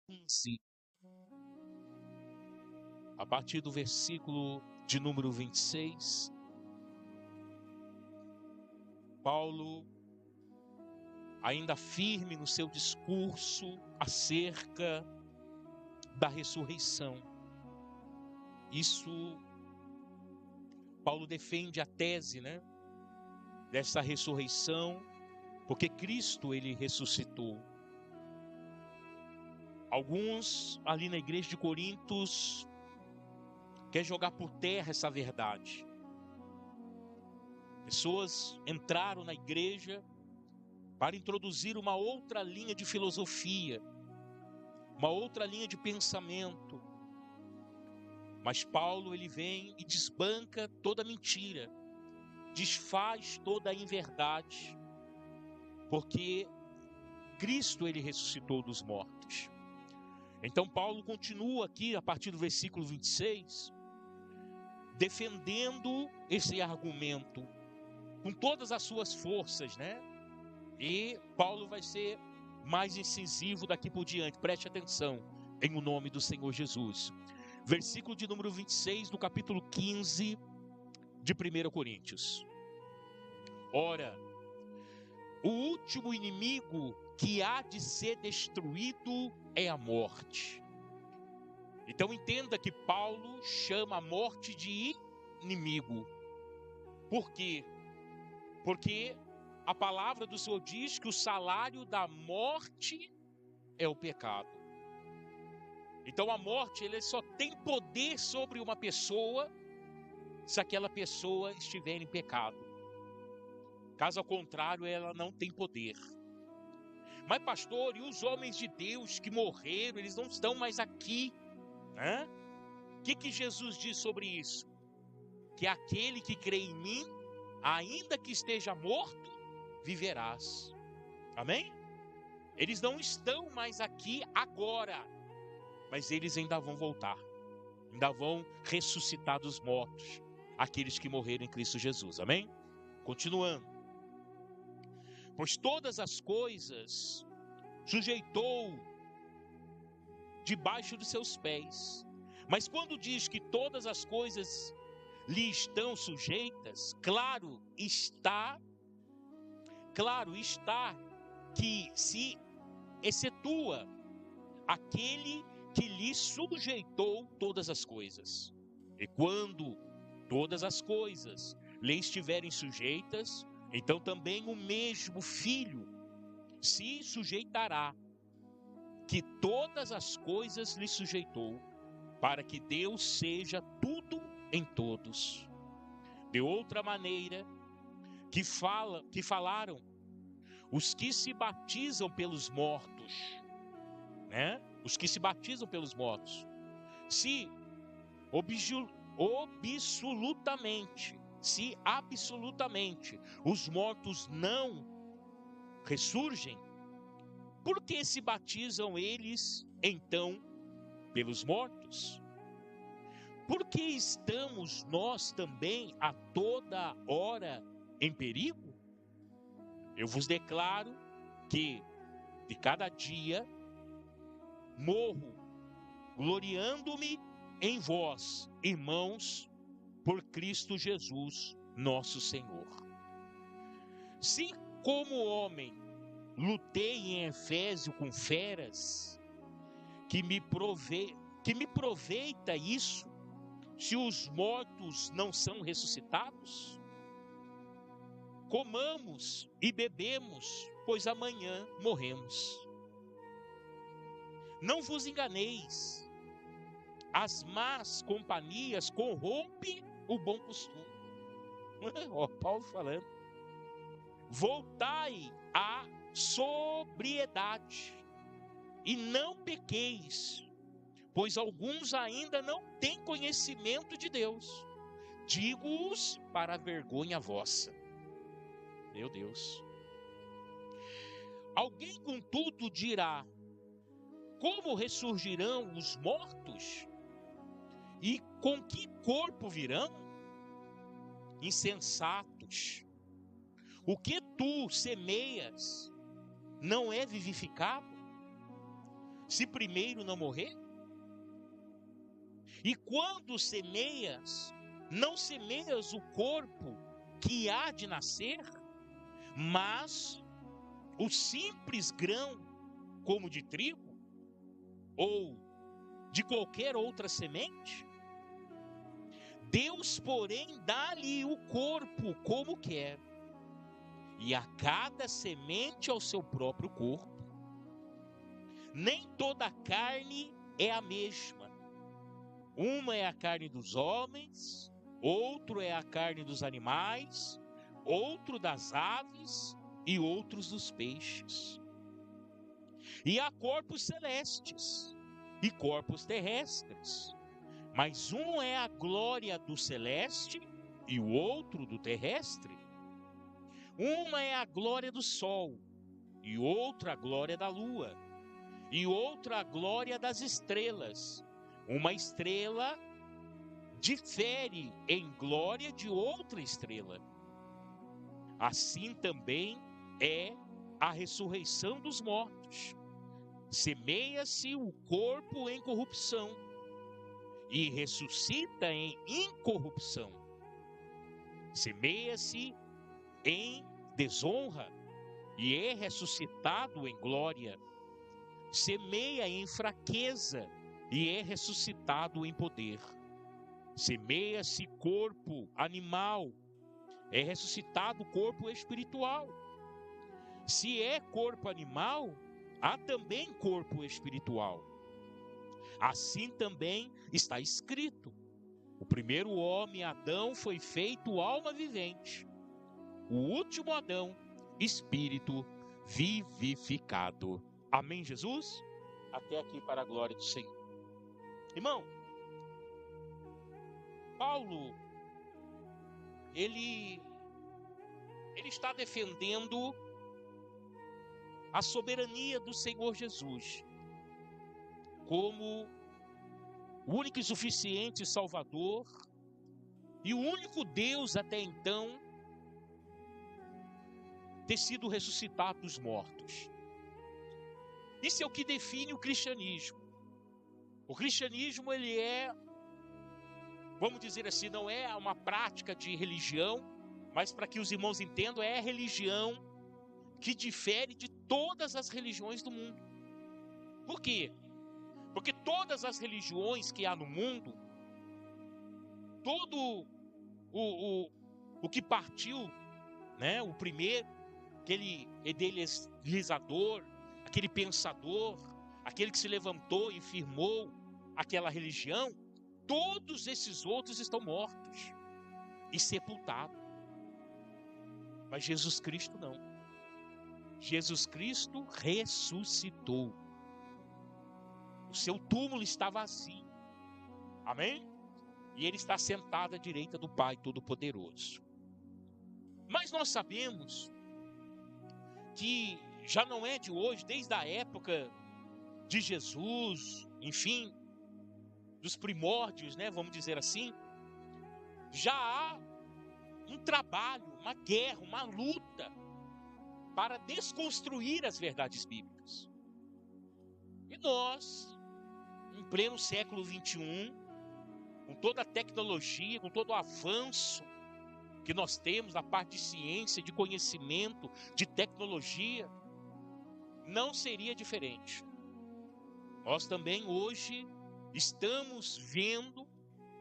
15, a partir do versículo de número 26, Paulo, ainda firme no seu discurso acerca da ressurreição. Paulo defende a tese, dessa ressurreição, porque Cristo, ele ressuscitou. Alguns ali na igreja de Corintos querem jogar por terra essa verdade. Pessoas entraram na igreja para introduzir uma outra linha de filosofia, uma outra linha de pensamento. Mas Paulo, ele vem e desbanca toda mentira, desfaz toda a inverdade, porque Cristo, ele ressuscitou dos mortos. Então Paulo continua aqui, a partir do versículo 26, defendendo esse argumento com todas as suas forças, E Paulo vai ser mais incisivo daqui por diante, preste atenção, em o nome do Senhor Jesus. Versículo de número 26 do capítulo 15 de 1 Coríntios. Ora, o último inimigo que há de ser destruído é a morte. Então entenda que Paulo chama a morte de inimigo. Por quê? Porque a palavra do Senhor diz que o salário da morte é o pecado. Então a morte, ele só tem poder sobre uma pessoa se aquela pessoa estiver em pecado. Caso contrário, ela não tem poder. Mas pastor, e os homens de Deus que morreram, eles não estão mais aqui, O que Jesus diz sobre isso? Que aquele que crê em mim, ainda que esteja morto, viverás. Amém? Eles não estão mais aqui agora, mas eles ainda vão voltar, ainda vão ressuscitar dos mortos, aqueles que morreram em Cristo Jesus. Amém? Continuando. Pois todas as coisas sujeitou debaixo dos seus pés. Mas quando diz que todas as coisas lhe estão sujeitas, claro está que se excetua aquele que lhe sujeitou todas as coisas. E quando todas as coisas lhe estiverem sujeitas, então também o mesmo Filho se sujeitará, que todas as coisas lhe sujeitou, para que Deus seja tudo em todos. De outra maneira, que falaram os que se batizam pelos mortos, Os que se batizam pelos mortos, se absolutamente os mortos não ressurgem, por que se batizam eles então pelos mortos? Porque estamos nós também a toda hora em perigo? Eu vos declaro que de cada dia morro, gloriando-me em vós, irmãos, por Cristo Jesus, nosso Senhor. Se como homem lutei em Efésio com feras, que me proveita isso, se os mortos não são ressuscitados? Comamos e bebemos, pois amanhã morremos. Não vos enganeis, as más companhias corrompem o bom costume. Paulo falando. Voltai à sobriedade e não pequeis, pois alguns ainda não têm conhecimento de Deus. Digo-os para a vergonha vossa. Meu Deus. Alguém, contudo, dirá: como ressurgirão os mortos? E com que corpo virão? Insensatos. O que tu semeias não é vivificado? se primeiro não morrer? E quando semeias, não semeias o corpo que há de nascer, mas o simples grão, como de trigo, ou de qualquer outra semente? Deus, porém, dá-lhe o corpo como quer, e a cada semente ao seu próprio corpo. Nem toda a carne é a mesma. Uma é a carne dos homens, outro é a carne dos animais, outro das aves e outros dos peixes. E há corpos celestes e corpos terrestres, mas um é a glória do celeste e o outro do terrestre. Uma é a glória do sol e outra a glória da lua, e outra a glória das estrelas. Uma estrela difere em glória de outra estrela. Assim também é a ressurreição dos mortos. Semeia-se o corpo em corrupção e ressuscita em incorrupção. Semeia-se em desonra e é ressuscitado em glória. Semeia em fraqueza e é ressuscitado em poder. Semeia-se corpo animal, é ressuscitado corpo espiritual. Se é corpo animal, há também corpo espiritual. Assim também está escrito: o primeiro homem, Adão, foi feito alma vivente. O último Adão, espírito vivificado. Amém, Jesus? Até aqui para a glória do Senhor. Irmão, Paulo, ele está defendendo a soberania do Senhor Jesus como o único e suficiente Salvador e o único Deus até então ter sido ressuscitado dos mortos. Isso é o que define o cristianismo. O cristianismo, ele é, vamos dizer assim, não é uma prática de religião, mas para que os irmãos entendam, é a religião que difere de todas as religiões do mundo. Por quê? Porque todas as religiões que há no mundo, todo o que partiu, né, o primeiro, aquele idealizador, aquele pensador, aquele que se levantou e firmou aquela religião, todos esses outros estão mortos e sepultados. Mas Jesus Cristo não. Jesus Cristo ressuscitou. O seu túmulo está vazio. Amém? E ele está sentado à direita do Pai Todo-Poderoso. Mas nós sabemos que já não é de hoje, desde a época de Jesus, enfim, dos primórdios, né, vamos dizer assim, já há um trabalho, uma guerra, uma luta para desconstruir as verdades bíblicas. E nós, em pleno século 21, com toda a tecnologia, com todo o avanço que nós temos na parte de ciência, de conhecimento, de tecnologia, não seria diferente. Nós também hoje estamos vendo,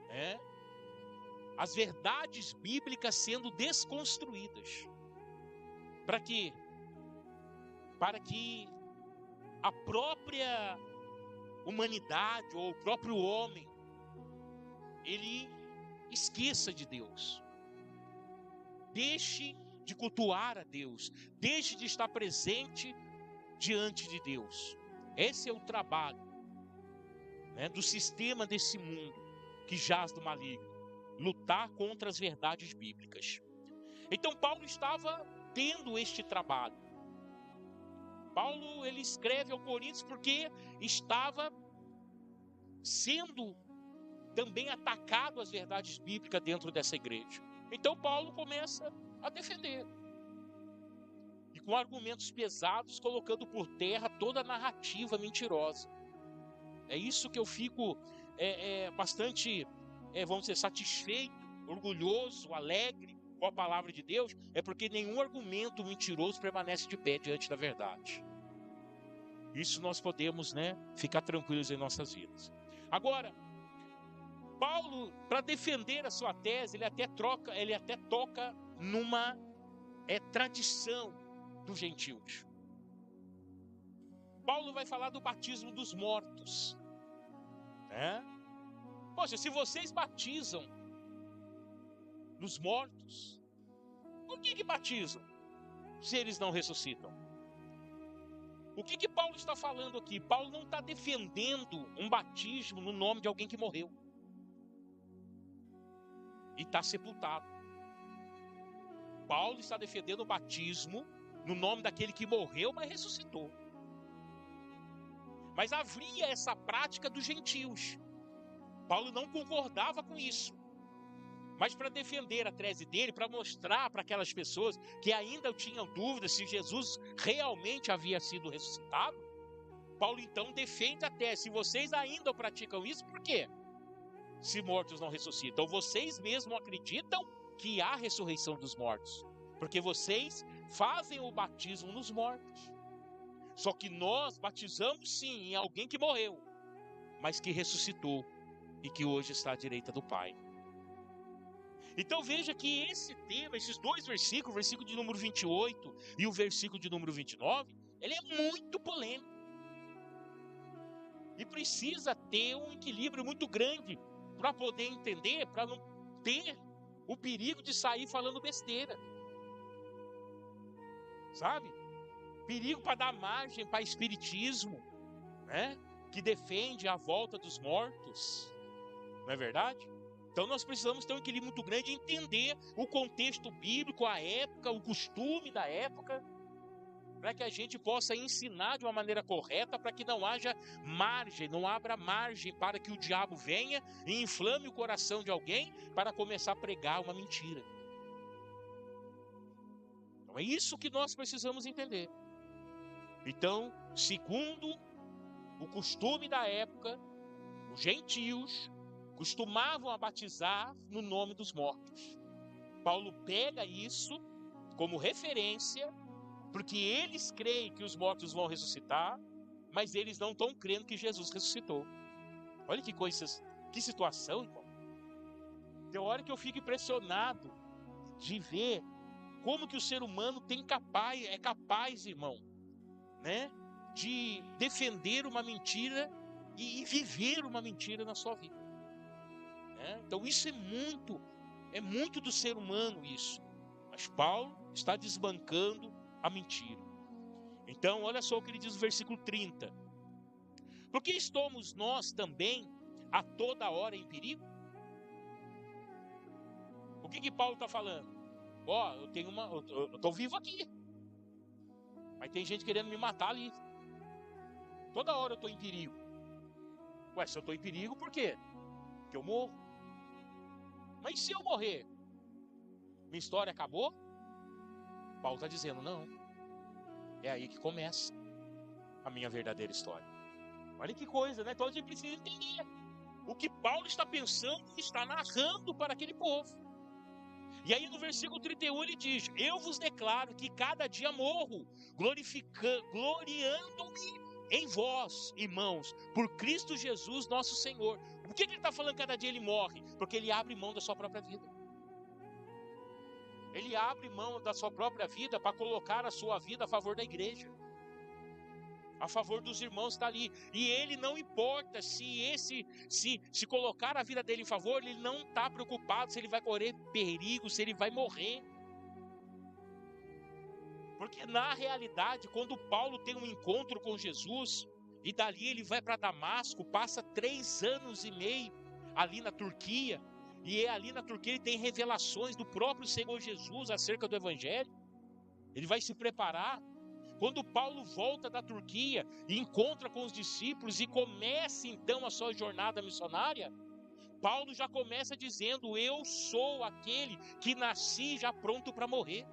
né, as verdades bíblicas sendo desconstruídas. Para quê? Para que a própria humanidade ou o próprio homem, ele esqueça de Deus. Deixe de cultuar a Deus. Deixe de estar presente diante de Deus. Esse é o trabalho, né, do sistema desse mundo que jaz do maligno. Lutar contra as verdades bíblicas. Então Paulo estava tendo este trabalho. Paulo, ele escreve ao Coríntios porque estava sendo também atacado as verdades bíblicas dentro dessa igreja. Então Paulo começa a defender. E com argumentos pesados, colocando por terra toda a narrativa mentirosa É isso que eu fico bastante, vamos dizer, satisfeito, orgulhoso, alegre com a palavra de Deus, é porque nenhum argumento mentiroso permanece de pé diante da verdade. Isso nós podemos, ficar tranquilos em nossas vidas. Agora, Paulo, para defender a sua tese, ele até toca numa tradição dos gentios. Paulo vai falar do batismo dos mortos. Poxa, se vocês batizam nos mortos, por que batizam se eles não ressuscitam? O que Paulo está falando aqui? Paulo não está defendendo um batismo no nome de alguém que morreu e está sepultado. Paulo está defendendo o batismo no nome daquele que morreu, mas ressuscitou. Mas havia essa prática dos gentios. Paulo não concordava com isso. Mas para defender a tese dele, para mostrar para aquelas pessoas que ainda tinham dúvidas se Jesus realmente havia sido ressuscitado, Paulo então defende a tese. Se vocês ainda praticam isso, por quê? Se mortos não ressuscitam, vocês mesmos acreditam que há ressurreição dos mortos, porque vocês fazem o batismo nos mortos. Só que nós batizamos sim em alguém que morreu, mas que ressuscitou e que hoje está à direita do Pai. Então veja que esse tema, esses dois versículos, o versículo de número 28 e o versículo de número 29, ele é muito polêmico. E precisa ter um equilíbrio muito grande para poder entender, para não ter o perigo de sair falando besteira. Sabe? Perigo para dar margem para espiritismo, que defende a volta dos mortos. Não é verdade? Então nós precisamos ter um equilíbrio muito grande e entender o contexto bíblico, a época, o costume da época, para que a gente possa ensinar de uma maneira correta, para que não haja margem, não abra margem para que o diabo venha e inflame o coração de alguém para começar a pregar uma mentira. Então é isso que nós precisamos entender. Então, segundo o costume da época, os gentios costumavam a batizar no nome dos mortos. Paulo pega isso como referência, porque eles creem que os mortos vão ressuscitar, mas eles não estão crendo que Jesus ressuscitou. Olha que coisas, que situação, irmão. Tem hora que eu fico impressionado de ver como que o ser humano é capaz, irmão, de defender uma mentira e viver uma mentira na sua vida. Então isso é muito do ser humano isso. Mas Paulo está desbancando a mentira. Então olha só o que ele diz no versículo 30. Porque estamos nós também a toda hora em perigo? O que Paulo está falando? Eu estou vivo aqui, mas tem gente querendo me matar ali. Toda hora eu estou em perigo. Se eu estou em perigo, por quê? Porque eu morro. Mas se eu morrer, minha história acabou? Paulo está dizendo, não. É aí que começa a minha verdadeira história. Olha que coisa, Então a gente precisa entender o que Paulo está pensando e está narrando para aquele povo. E aí no versículo 31 ele diz: eu vos declaro que cada dia morro, gloriando-me em vós, irmãos, por Cristo Jesus nosso Senhor. Por que ele está falando que cada dia ele morre? Porque ele abre mão da sua própria vida. Ele abre mão da sua própria vida para colocar a sua vida a favor da igreja, a favor dos irmãos que estão ali. E ele não importa se colocar a vida dele em favor, ele não está preocupado se ele vai correr perigo, se ele vai morrer. Porque na realidade, quando Paulo tem um encontro com Jesus, e dali ele vai para Damasco, passa 3 anos e meio ali na Turquia, e ali na Turquia ele tem revelações do próprio Senhor Jesus acerca do Evangelho. Ele vai se preparar. Quando Paulo volta da Turquia e encontra com os discípulos e começa então a sua jornada missionária, Paulo já começa dizendo: eu sou aquele que nasci já pronto para morrer.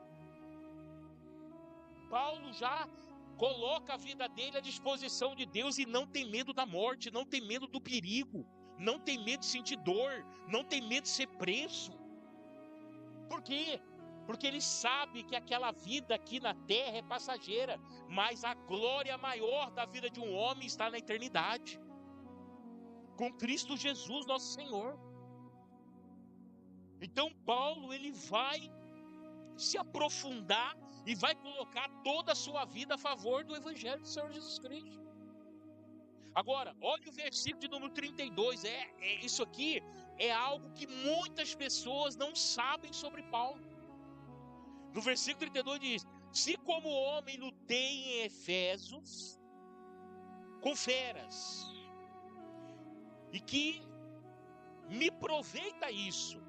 Paulo já coloca a vida dele à disposição de Deus e não tem medo da morte, não tem medo do perigo, não tem medo de sentir dor, não tem medo de ser preso. Por quê? Porque ele sabe que aquela vida aqui na terra é passageira, mas a glória maior da vida de um homem está na eternidade, com Cristo Jesus, nosso Senhor. Então Paulo, ele vai se aprofundar e vai colocar toda a sua vida a favor do Evangelho do Senhor Jesus Cristo. Agora, olha o versículo de número 32, isso aqui é algo que muitas pessoas não sabem sobre Paulo. No versículo 32 diz: se como homem lutei em Efésios com feras, e que me aproveita isso,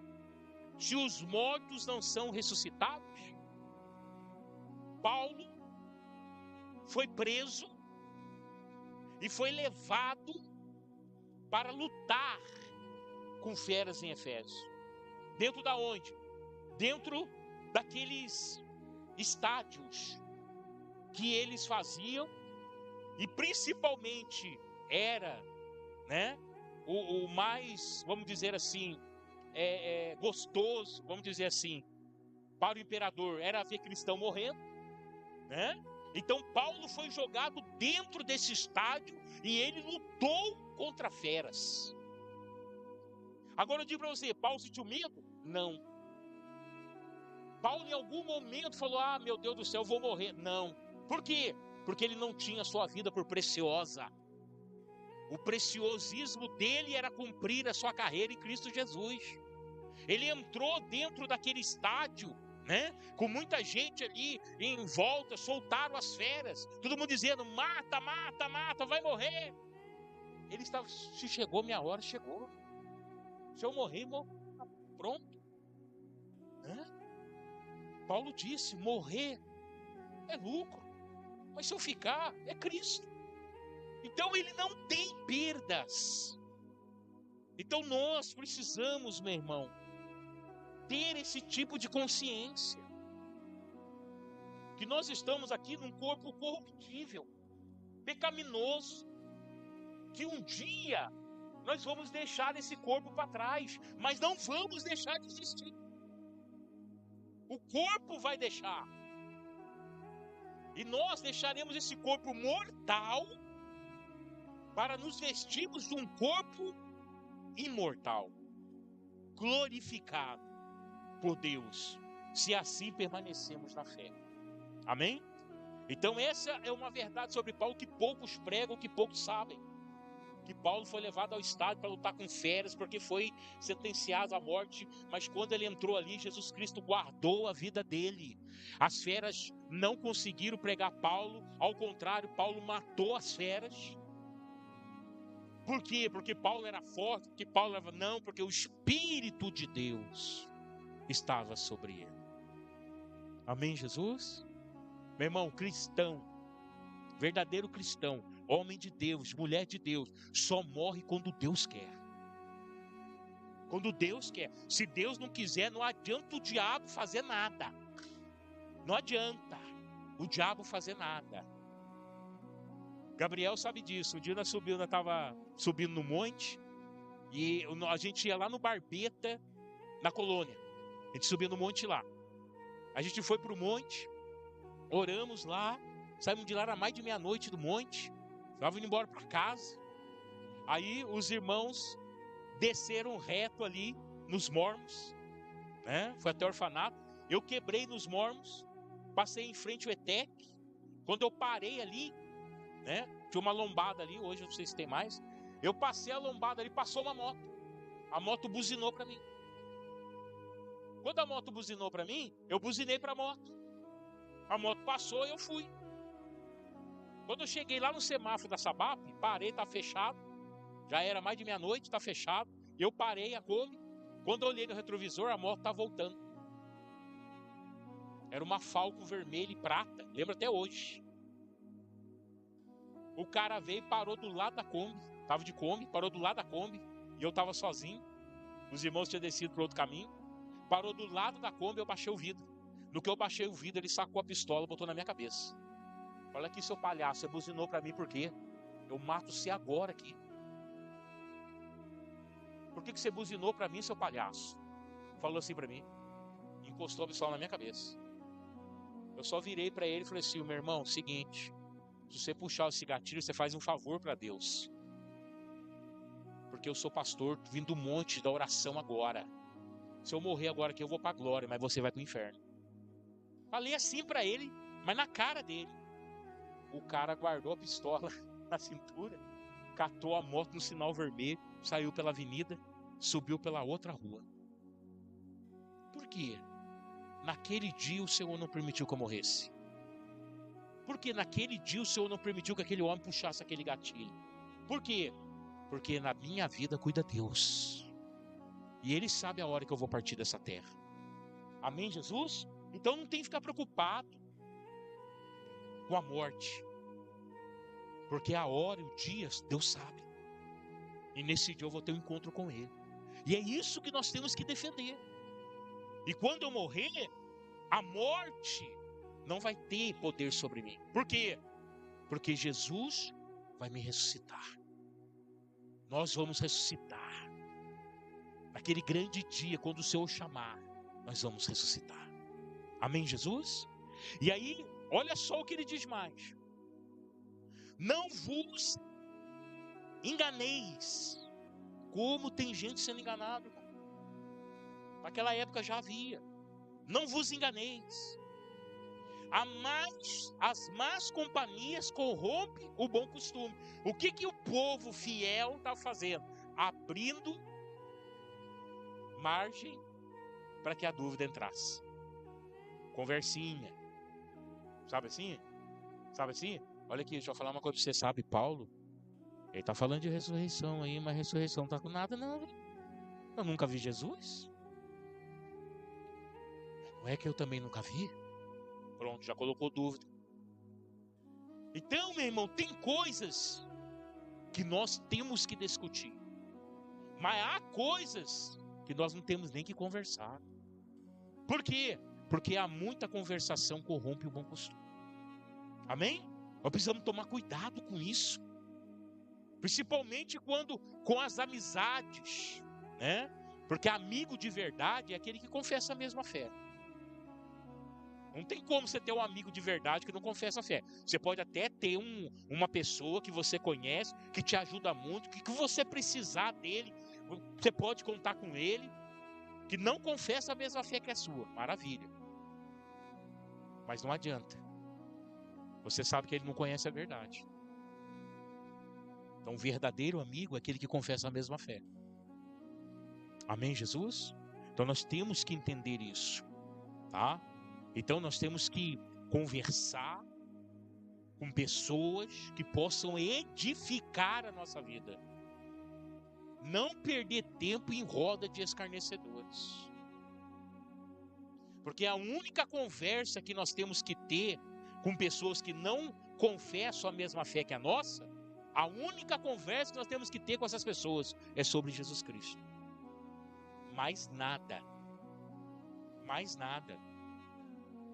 se os mortos não são ressuscitados. Paulo foi preso e foi levado para lutar com feras em Efésios. Dentro da onde? Dentro daqueles estádios que eles faziam, e principalmente era, né, o mais, vamos dizer assim, gostoso, vamos dizer assim, para o imperador, era ver cristão morrendo, né? Então Paulo foi jogado dentro desse estádio e ele lutou contra feras. Agora eu digo para você, Paulo sentiu medo? Não. Paulo em algum momento falou: ah, meu Deus do céu, eu vou morrer. Não. Por quê? Porque ele não tinha sua vida por preciosa. O preciosismo dele era cumprir a sua carreira em Cristo Jesus. Ele entrou dentro daquele estádio, né, com muita gente ali em volta, soltaram as feras, todo mundo dizendo: mata, mata, mata, vai morrer. Ele estava: se chegou minha hora, chegou. Se eu morrer, pronto. Paulo disse: morrer é lucro, mas se eu ficar, é Cristo. Então ele não tem perdas. Então nós precisamos, meu irmão, ter esse tipo de consciência, que nós estamos aqui num corpo corruptível, pecaminoso, que um dia nós vamos deixar esse corpo para trás, mas não vamos deixar de existir. O corpo vai deixar, e nós deixaremos esse corpo mortal para nos vestirmos de um corpo imortal, glorificado por Deus, se assim permanecemos na fé. Amém? Então essa é uma verdade sobre Paulo que poucos pregam, que poucos sabem. Que Paulo foi levado ao estádio para lutar com feras, porque foi sentenciado à morte, mas quando ele entrou ali, Jesus Cristo guardou a vida dele. As feras não conseguiram pregar Paulo, ao contrário, Paulo matou as feras. Por quê? Porque Paulo era forte, porque Paulo era... Não, porque o Espírito de Deus estava sobre ele. Amém, Jesus? Meu irmão, cristão, verdadeiro cristão, homem de Deus, mulher de Deus, só morre quando Deus quer. Quando Deus quer. Se Deus não quiser, não adianta o diabo fazer nada. Não adianta o diabo fazer nada. Gabriel sabe disso. Um dia nós estava subindo no monte, e a gente ia lá no Barbeta, na colônia. A gente subia no monte lá. A gente foi para o monte, oramos lá, saímos de lá, era mais de meia-noite do monte, estavam indo embora para casa. Aí os irmãos desceram reto ali nos Mormons, né? Foi até o orfanato. Eu quebrei nos Mormons, passei em frente ao ETEC. Quando eu parei ali, né, tinha uma lombada ali, hoje eu não sei se tem mais. Eu passei a lombada ali, passou uma moto. A moto buzinou para mim. Quando a moto buzinou para mim, eu buzinei para a moto. A moto passou e eu fui. Quando eu cheguei lá no semáforo da Sabap, parei, tá fechado. Já era mais de meia-noite, tá fechado. Eu parei a Kombi. Quando eu olhei no retrovisor, a moto tá voltando. Era uma Falcon vermelha e prata, lembro até hoje. O cara veio e parou do lado da Kombi. Tava de Kombi, parou do lado da Kombi. E eu tava sozinho. Os irmãos tinham descido para outro caminho. Parou do lado da Kombi, eu baixei o vidro. No que eu baixei o vidro, ele sacou a pistola e botou na minha cabeça. Olha aqui, seu palhaço, você buzinou para mim por quê? Eu mato você agora aqui. Por que você buzinou para mim, seu palhaço? Falou assim para mim. Encostou a pistola na minha cabeça. Eu só virei para ele e falei assim: meu irmão, seguinte, se você puxar esse gatilho, você faz um favor para Deus. Porque eu sou pastor, vindo do monte da oração agora. Se eu morrer agora aqui, eu vou para a glória, mas você vai para o inferno. Falei assim para ele, mas na cara dele. O cara guardou a pistola na cintura, catou a moto no sinal vermelho, saiu pela avenida, subiu pela outra rua. Por quê? Naquele dia o Senhor não permitiu que eu morresse. Porque naquele dia o Senhor não permitiu que aquele homem puxasse aquele gatilho. Por quê? Porque na minha vida cuida Deus. E Ele sabe a hora que eu vou partir dessa terra. Amém, Jesus? Então não tem que ficar preocupado com a morte. Porque a hora e o dia, Deus sabe. E nesse dia eu vou ter um encontro com Ele. E é isso que nós temos que defender. E quando eu morrer, a morte não vai ter poder sobre mim. Por quê? Porque Jesus vai me ressuscitar. Nós vamos ressuscitar. Naquele grande dia, quando o Senhor chamar, nós vamos ressuscitar. Amém, Jesus? E aí, olha só o que ele diz mais. Não vos enganeis. Como tem gente sendo enganada. Naquela época já havia. Não vos enganeis. As más companhias corrompem o bom costume. O que o povo fiel está fazendo? Abrindo margem para que a dúvida entrasse. Conversinha. Sabe assim? Sabe assim? Olha aqui, deixa eu falar uma coisa para você. Sabe, Paulo? Ele está falando de ressurreição aí, mas ressurreição não está com nada não. Eu nunca vi Jesus. Não é que eu também nunca vi? Pronto, já colocou dúvida. Então, meu irmão, tem coisas que nós temos que discutir. Mas há coisas que nós não temos nem que conversar. Por quê? Porque há muita conversação corrompe o bom costume. Amém? Nós precisamos tomar cuidado com isso. Principalmente quando com as amizades, né? Porque amigo de verdade é aquele que confessa a mesma fé. Não tem como você ter um amigo de verdade que não confessa a fé. Você pode até ter uma pessoa que você conhece, que te ajuda muito, que você precisar dele, você pode contar com ele, que não confessa a mesma fé que a sua. Maravilha. Mas não adianta. Você sabe que ele não conhece a verdade. Então, o verdadeiro amigo é aquele que confessa a mesma fé. Amém, Jesus? Então, nós temos que entender isso, tá? Então, nós temos que conversar com pessoas que possam edificar a nossa vida. Não perder tempo em roda de escarnecedores. Porque a única conversa que nós temos que ter com pessoas que não confessam a mesma fé que a nossa, a única conversa que nós temos que ter com essas pessoas é sobre Jesus Cristo. Mais nada. Mais nada.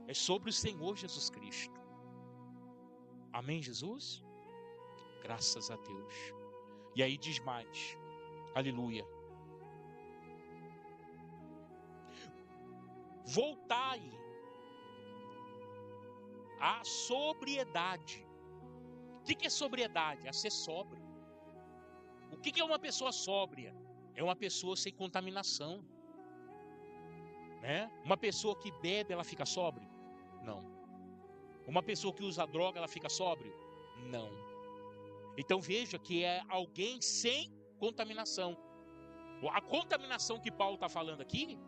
É sobre o Senhor Jesus Cristo. Amém, Jesus? Graças a Deus. E aí diz mais. Aleluia. Voltai à sobriedade. O que é sobriedade? É ser sóbrio. O que é uma pessoa sóbria? É uma pessoa sem contaminação. Né? Uma pessoa que bebe, ela fica sóbria? Não. Uma pessoa que usa droga, ela fica sóbria? Não. Então veja que é alguém sem contaminação. A contaminação que Paulo está falando aqui,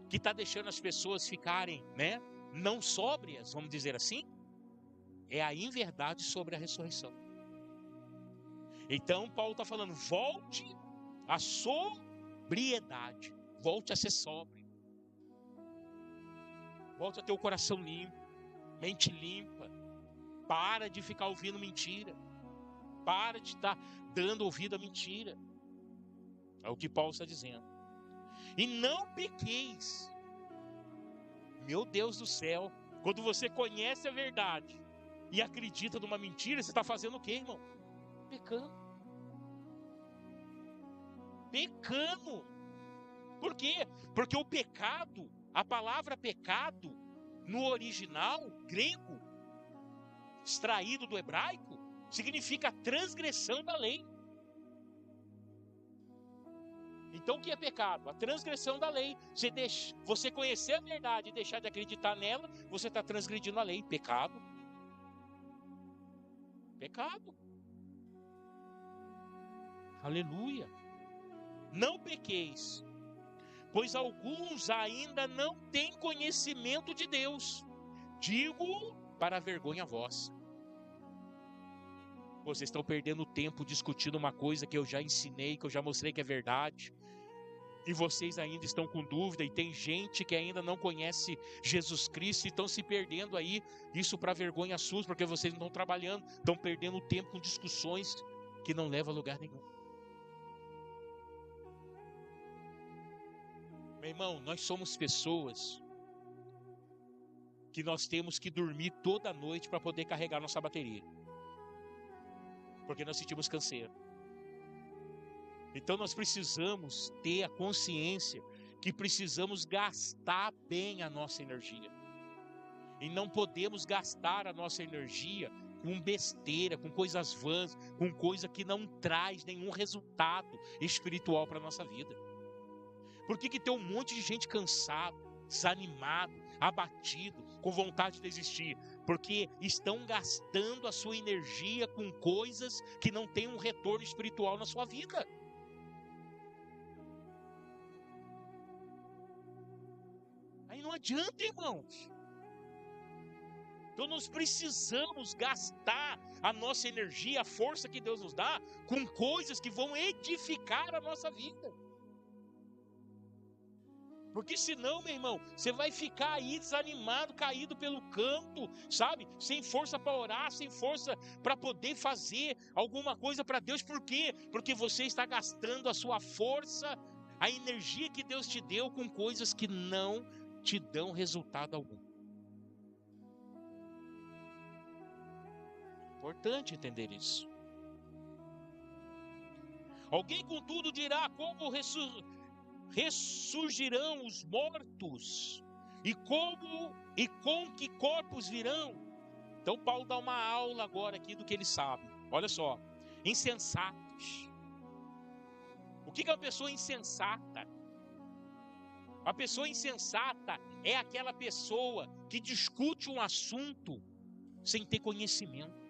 que está deixando as pessoas ficarem, né, não sóbrias, vamos dizer assim, é a inverdade sobre a ressurreição. Então Paulo está falando, volte à sobriedade, volte a ser sóbrio, volte a ter o coração limpo, mente limpa, para de ficar ouvindo mentira, para de estar dando ouvido a mentira, é o que Paulo está dizendo. E não pequeis. Meu Deus do céu, quando você conhece a verdade, e acredita numa mentira, você está fazendo o quê, irmão? Pecando. Pecando. Por quê? Porque o pecado, a palavra pecado, no original grego, extraído do hebraico, significa transgressão da lei. Então o que é pecado? A transgressão da lei. Você conhecer a verdade e deixar de acreditar nela, você está transgredindo a lei. Pecado. Pecado. Aleluia. Não pequeis, pois alguns ainda não têm conhecimento de Deus. Digo para a vergonha vossa. Vocês estão perdendo tempo discutindo uma coisa que eu já ensinei, que eu já mostrei que é verdade. E vocês ainda estão com dúvida, e tem gente que ainda não conhece Jesus Cristo e estão se perdendo aí, isso para vergonha sua, porque vocês não estão trabalhando, estão perdendo tempo com discussões que não levam a lugar nenhum. Meu irmão, nós somos pessoas que nós temos que dormir toda noite para poder carregar nossa bateria, porque nós sentimos canseiro. Então nós precisamos ter a consciência que precisamos gastar bem a nossa energia. E não podemos gastar a nossa energia com besteira, com coisas vãs, com coisa que não traz nenhum resultado espiritual para a nossa vida. Por que tem um monte de gente cansado, desanimado, abatido, com vontade de desistir? Porque estão gastando a sua energia com coisas que não têm um retorno espiritual na sua vida. Não adianta, irmãos. Então nós precisamos gastar a nossa energia, a força que Deus nos dá, com coisas que vão edificar a nossa vida. Porque senão, meu irmão, você vai ficar aí desanimado, caído pelo canto, sabe? Sem força para orar, sem força para poder fazer alguma coisa para Deus. Por quê? Porque você está gastando a sua força, a energia que Deus te deu com coisas que não te dão resultado algum. Importante entender isso. Alguém, contudo, dirá: como ressurgirão os mortos? E com que corpos virão? Então Paulo dá uma aula agora aqui do que ele sabe. Olha só, insensatos. O que é uma pessoa insensata? A pessoa insensata é aquela pessoa que discute um assunto sem ter conhecimento,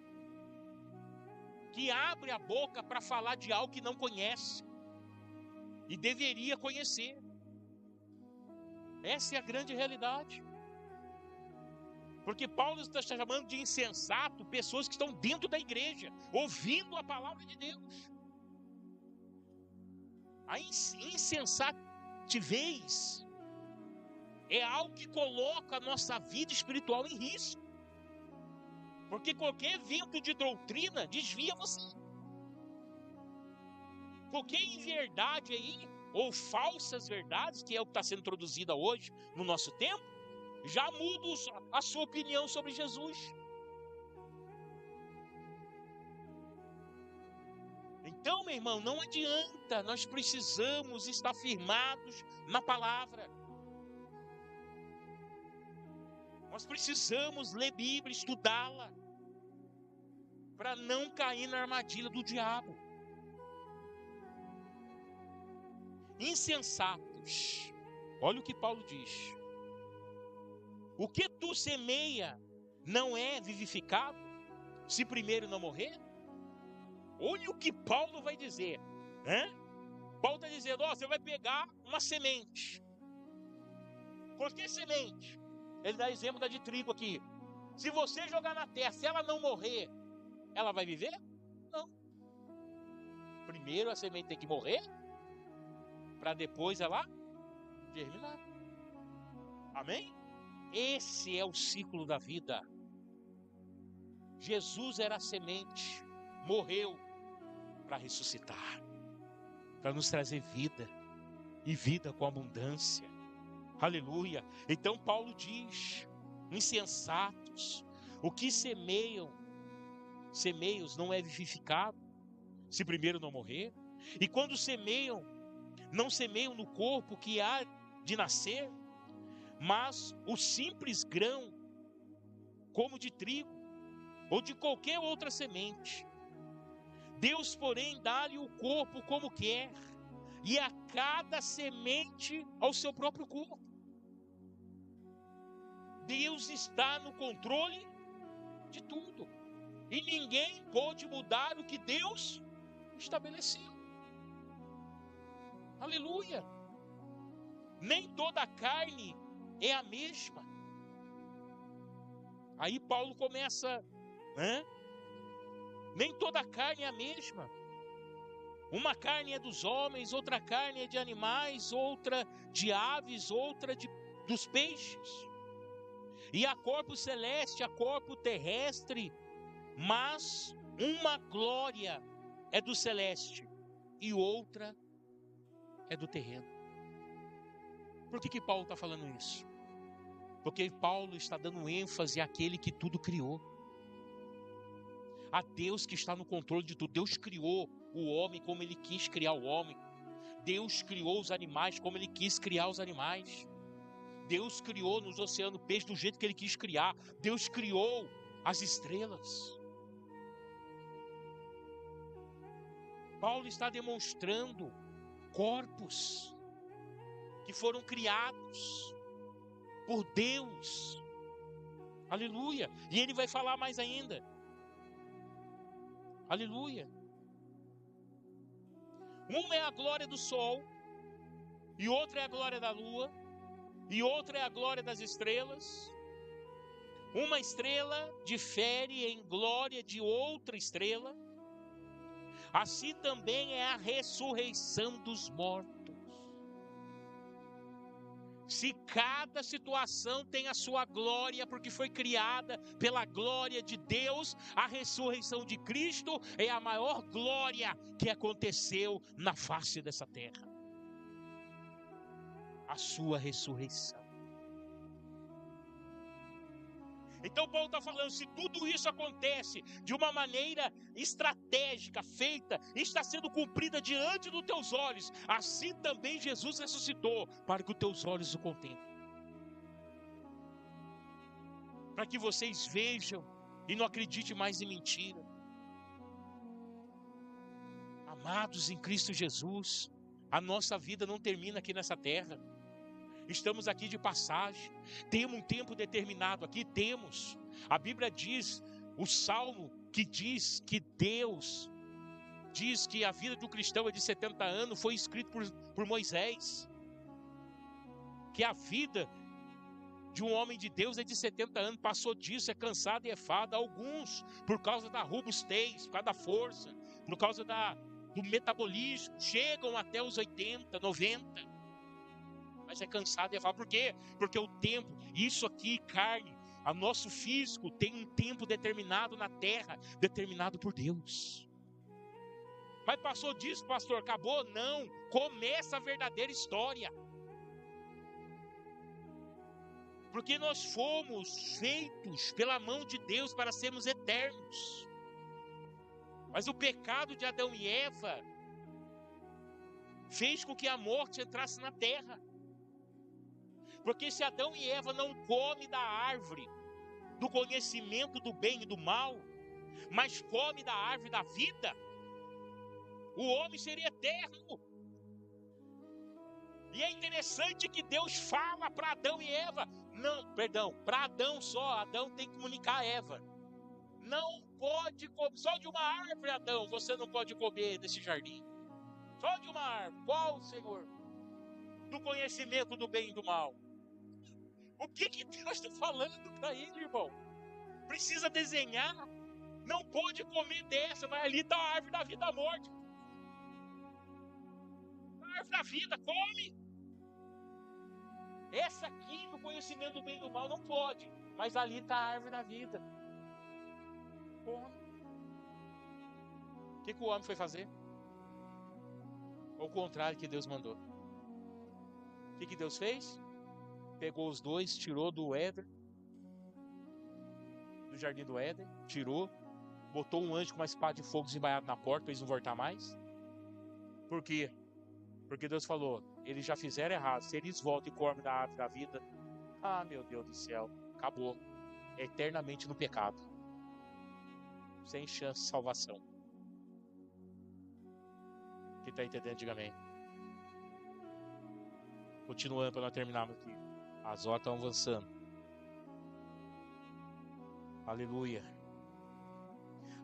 que abre a boca para falar de algo que não conhece e deveria conhecer. Essa é a grande realidade. Porque Paulo está chamando de insensato pessoas que estão dentro da igreja, ouvindo a palavra de Deus. A insensativez é algo que coloca a nossa vida espiritual em risco. Porque qualquer vento de doutrina desvia você. Qualquer inverdade aí, ou falsas verdades, que é o que está sendo introduzida hoje no nosso tempo, já muda a sua opinião sobre Jesus. Então, meu irmão, não adianta, nós precisamos estar firmados na palavra. Nós precisamos ler Bíblia, estudá-la, para não cair na armadilha do diabo. Insensatos. Olha o que Paulo diz. O que tu semeia não é vivificado, se primeiro não morrer? Olha o que Paulo vai dizer. Paulo está dizendo, você vai pegar uma semente. Qualquer semente. Ele dá exemplo da de trigo aqui. Se você jogar na terra, se ela não morrer, ela vai viver? Não. Primeiro a semente tem que morrer, para depois ela germinar. Amém? Esse é o ciclo da vida. Jesus era a semente, morreu para ressuscitar, para nos trazer vida, e vida com abundância. Aleluia. Então Paulo diz: insensatos, O que semeios não é vivificado, se primeiro não morrer. E quando semeiam, não semeiam no corpo que há de nascer, mas o simples grão, como de trigo, ou de qualquer outra semente. Deus, porém, dá-lhe o corpo como quer, e a cada semente ao seu próprio corpo. Deus está no controle de tudo, e ninguém pode mudar o que Deus estabeleceu. Aleluia! Nem toda a carne é a mesma. Aí Paulo começa, nem toda a carne é a mesma. Uma carne é dos homens, outra carne é de animais, outra de aves, outra dos peixes. E há corpo celeste, há corpo terrestre, mas uma glória é do celeste e outra é do terreno. Por que Paulo está falando isso? Porque Paulo está dando ênfase àquele que tudo criou. A Deus que está no controle de tudo. Deus criou o homem como Ele quis criar o homem. Deus criou os animais como Ele quis criar os animais. Deus criou nos oceanos peixes do jeito que Ele quis criar. Deus criou as estrelas. Paulo está demonstrando corpos que foram criados por Deus. Aleluia. E ele vai falar mais ainda. Aleluia. Uma é a glória do sol, e outra é a glória da lua, e outra é a glória das estrelas. Uma estrela difere em glória de outra estrela. Assim também é a ressurreição dos mortos. Se cada situação tem a sua glória, porque foi criada pela glória de Deus, a ressurreição de Cristo é a maior glória que aconteceu na face dessa terra. A sua ressurreição. Então Paulo está falando, se tudo isso acontece de uma maneira estratégica, feita, está sendo cumprida diante dos teus olhos, assim também Jesus ressuscitou, para que os teus olhos o contemplem. Para que vocês vejam e não acreditem mais em mentira. Amados em Cristo Jesus, a nossa vida não termina aqui nessa terra. Estamos aqui de passagem. Temos um tempo determinado aqui? Temos. A Bíblia diz, o Salmo que diz que Deus diz que a vida do cristão é de 70 anos, foi escrito por Moisés. Que a vida de um homem de Deus é de 70 anos, passou disso, é cansado e é fado. Alguns, por causa da robustez, por causa da força, por causa do metabolismo, chegam até os 80, 90. Mas é cansado e é fácil. Por quê? Porque o tempo, isso aqui, carne, o nosso físico tem um tempo determinado na terra, determinado por Deus. Mas passou disso, pastor, acabou? Não, começa a verdadeira história. Porque nós fomos feitos pela mão de Deus para sermos eternos. Mas o pecado de Adão e Eva fez com que a morte entrasse na terra. Porque se Adão e Eva não comem da árvore do conhecimento do bem e do mal, mas comem da árvore da vida, o homem seria eterno. E é interessante que Deus fala para Adão e Eva, para Adão só, Adão tem que comunicar a Eva. Não pode comer, só de uma árvore, Adão, você não pode comer desse jardim. Só de uma árvore. Qual, Senhor? Do conhecimento do bem e do mal. O que Deus está falando para ele, irmão? Precisa desenhar. Não pode comer dessa, mas ali está a árvore da vida, da morte. A árvore da vida, come. Essa aqui, no conhecimento do bem e do mal, não pode. Mas ali está a árvore da vida. Come. O que o homem foi fazer? Ao contrário que Deus mandou. O que Deus fez? Pegou os dois, tirou do Éden, do do Jardim do Éden, tirou, botou um anjo com uma espada de fogo desembaiado na porta para eles não voltar mais. Por quê? Porque Deus falou, eles já fizeram errado, se eles voltam e comem da árvore da vida, ah, meu Deus do céu, acabou, eternamente no pecado, sem chance de salvação. Quem está entendendo, diga amém. Continuando para nós terminarmos aqui. As horas estão avançando. Aleluia.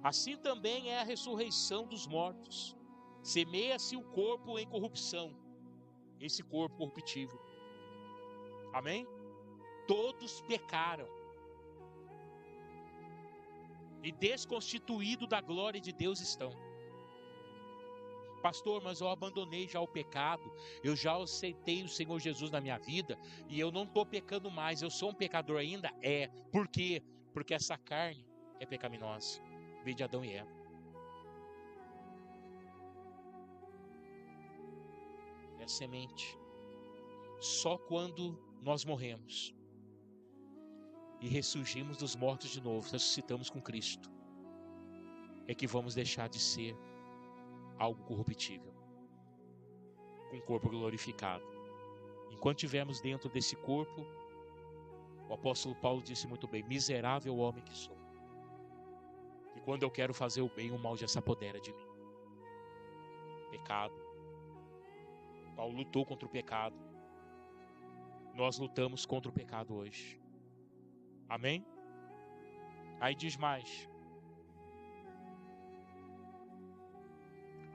Assim também é a ressurreição dos mortos. Semeia-se o corpo em corrupção, esse corpo corruptível. Amém? Todos pecaram e desconstituídos da glória de Deus estão. Pastor, mas eu abandonei já o pecado, eu já aceitei o Senhor Jesus na minha vida e eu não estou pecando mais, eu sou um pecador ainda? É. Por quê? Porque essa carne é pecaminosa, veio de Adão e Eva. É semente. Só quando nós morremos e ressurgimos dos mortos de novo, ressuscitamos com Cristo, é que vamos deixar de ser algo corruptível, com o corpo glorificado. Enquanto estivermos dentro desse corpo, o apóstolo Paulo disse muito bem, miserável homem que sou, e quando eu quero fazer o bem, o mal já se apodera de mim. Pecado. Paulo lutou contra o pecado. Nós lutamos contra o pecado hoje. Amém? Aí diz mais.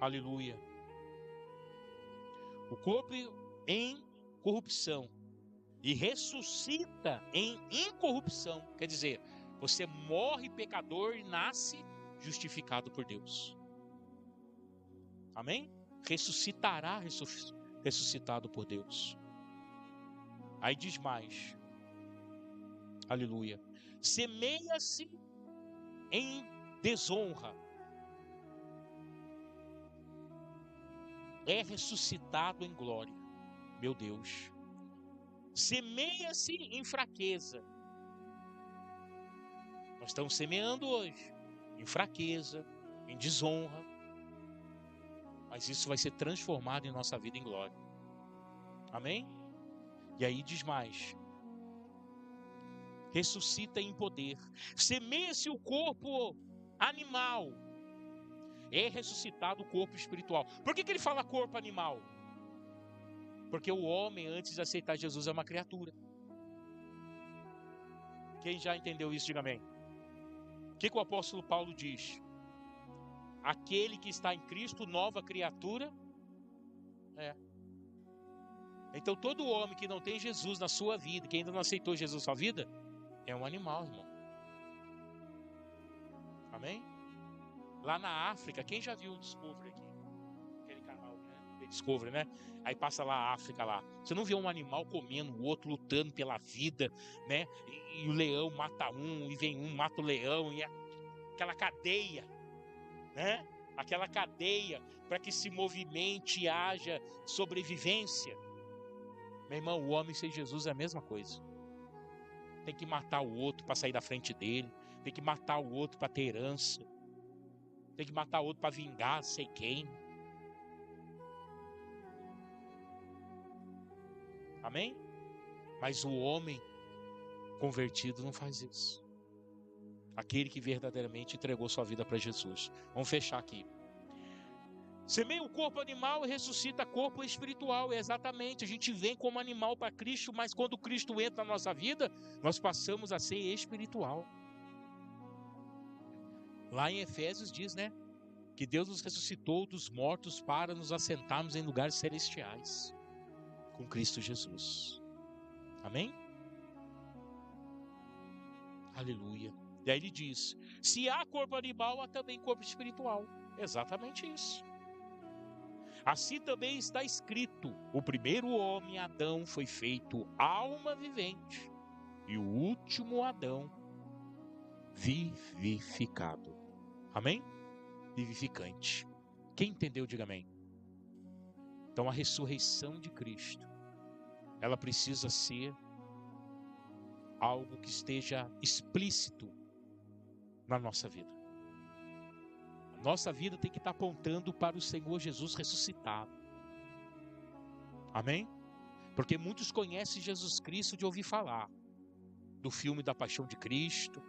Aleluia. O corpo em corrupção e ressuscita em incorrupção. Quer dizer, você morre pecador e nasce justificado por Deus. Amém? Ressuscitará ressuscitado por Deus. Aí diz mais. Aleluia. Semeia-se em desonra. É ressuscitado em glória. Meu Deus. Semeia-se em fraqueza. Nós estamos semeando hoje em fraqueza, em desonra. Mas isso vai ser transformado em nossa vida em glória. Amém? E aí diz mais. Ressuscita em poder. Semeia-se o corpo animal. É ressuscitado o corpo espiritual. Por que ele fala corpo animal? Porque o homem, antes de aceitar Jesus, é uma criatura. Quem já entendeu isso, diga amém. O que o apóstolo Paulo diz? Aquele que está em Cristo, nova criatura, é. Então todo homem que não tem Jesus na sua vida, que ainda não aceitou Jesus na sua vida, é um animal, irmão. Amém? Lá na África, quem já viu o Discovery aqui? Aquele canal, né? Discovery, né? Aí passa lá a África lá. Você não vê um animal comendo o outro, lutando pela vida, né? E o leão mata um, e vem um, mata o leão, e aquela cadeia, né? Aquela cadeia para que se movimente e haja sobrevivência. Meu irmão, o homem sem Jesus é a mesma coisa. Tem que matar o outro para sair da frente dele. Tem que matar o outro para ter herança. Tem que matar o outro para vingar, sei quem. Amém? Mas o homem convertido não faz isso. Aquele que verdadeiramente entregou sua vida para Jesus. Vamos fechar aqui. Semeia o corpo animal e ressuscita corpo espiritual. Exatamente, a gente vem como animal para Cristo, mas quando Cristo entra na nossa vida, nós passamos a ser espiritual. Lá em Efésios diz, né? Que Deus nos ressuscitou dos mortos para nos assentarmos em lugares celestiais. Com Cristo Jesus. Amém? Aleluia. E aí ele diz, se há corpo animal, há também corpo espiritual. Exatamente isso. Assim também está escrito, o primeiro homem, Adão, foi feito alma vivente, e o último Adão, vivificado. Amém? Vivificante. Quem entendeu, diga amém. Então a ressurreição de Cristo, ela precisa ser algo que esteja explícito na nossa vida. A nossa vida tem que estar apontando para o Senhor Jesus ressuscitado. Amém? Porque muitos conhecem Jesus Cristo de ouvir falar do filme da Paixão de Cristo,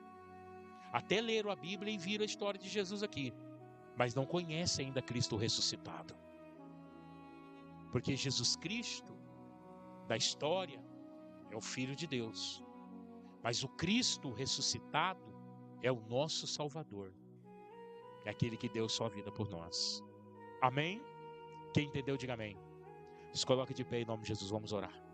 até leram a Bíblia e viram a história de Jesus aqui, mas não conhecem ainda Cristo ressuscitado. Porque Jesus Cristo da história é o Filho de Deus, mas o Cristo ressuscitado é o nosso Salvador, é aquele que deu sua vida por nós. Amém? Quem entendeu, diga amém. Se coloque de pé em nome de Jesus, vamos orar.